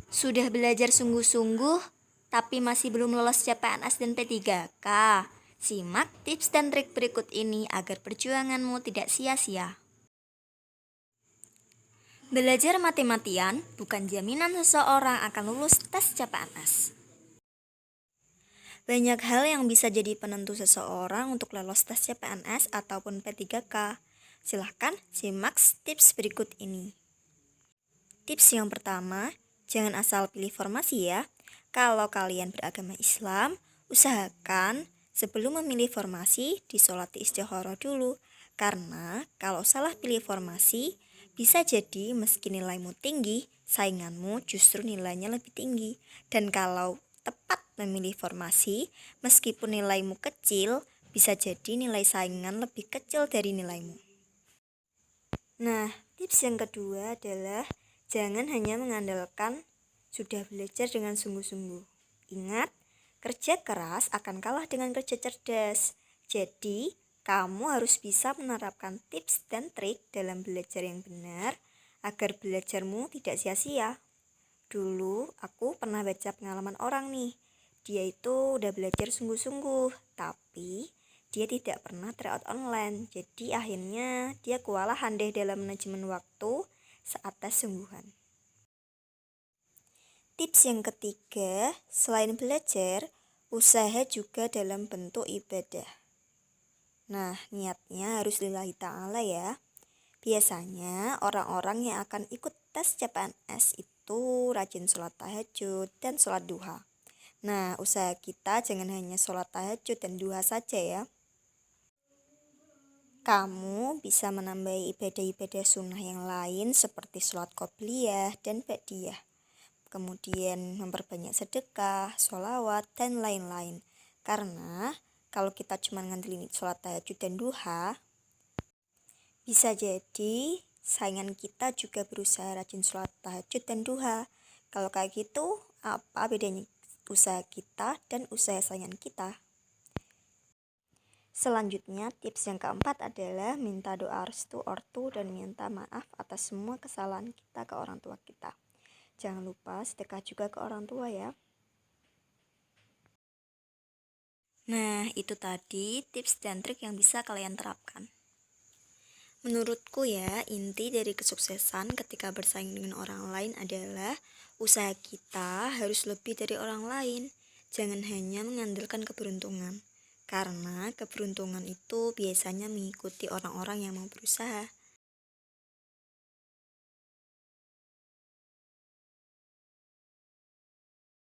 Sudah belajar sungguh-sungguh, tapi masih belum lolos CPNS dan P3K? Simak tips dan trik berikut ini agar perjuanganmu tidak sia-sia. Belajar mati-matian bukan jaminan seseorang akan lulus tes CPNS. Banyak hal yang bisa jadi penentu seseorang untuk lolos tes CPNS ataupun P3K. Silahkan simak tips berikut ini. Tips yang pertama, jangan asal pilih formasi ya. Kalau kalian beragama Islam, usahakan sebelum memilih formasi disolati istikharah dulu. Karena kalau salah pilih formasi, bisa jadi meski nilaimu tinggi, sainganmu justru nilainya lebih tinggi. Dan kalau tepat memilih formasi, meskipun nilaimu kecil, bisa jadi nilai saingan lebih kecil dari nilaimu. Nah, tips yang kedua adalah jangan hanya mengandalkan sudah belajar dengan sungguh-sungguh. Ingat, kerja keras akan kalah dengan kerja cerdas. Jadi, kamu harus bisa menerapkan tips dan trik dalam belajar yang benar agar belajarmu tidak sia-sia. Dulu, aku pernah baca pengalaman orang nih. Dia itu udah belajar sungguh-sungguh, tapi dia tidak pernah tryout online. Jadi akhirnya dia kewalahan deh dalam manajemen waktu saat tes sungguhan. Tips yang ketiga, selain belajar, usaha juga dalam bentuk ibadah. Nah, niatnya harus lillahi ta'ala ya. Biasanya orang-orang yang akan ikut tes CPNS itu rajin sholat tahajud dan sholat duha. Nah, usaha kita jangan hanya sholat tahajud dan duha saja ya. Kamu bisa menambahi ibadah-ibadah sunnah yang lain seperti sholat qobliyah dan ba'diyah. Kemudian memperbanyak sedekah, sholawat, dan lain-lain. Karena kalau kita cuma ngandelin sholat tahajud dan duha, bisa jadi saingan kita juga berusaha rajin sholat tahajud dan duha. Kalau kayak gitu, apa bedanya usaha kita dan usaha saingan kita? Selanjutnya, tips yang keempat adalah minta doa restu ortu dan minta maaf atas semua kesalahan kita ke orang tua kita. Jangan lupa sedekah juga ke orang tua ya. Nah, itu tadi tips dan trik yang bisa kalian terapkan. Menurutku ya, inti dari kesuksesan ketika bersaing dengan orang lain adalah usaha kita harus lebih dari orang lain. Jangan hanya mengandalkan keberuntungan. Karena keberuntungan itu biasanya mengikuti orang-orang yang mau berusaha.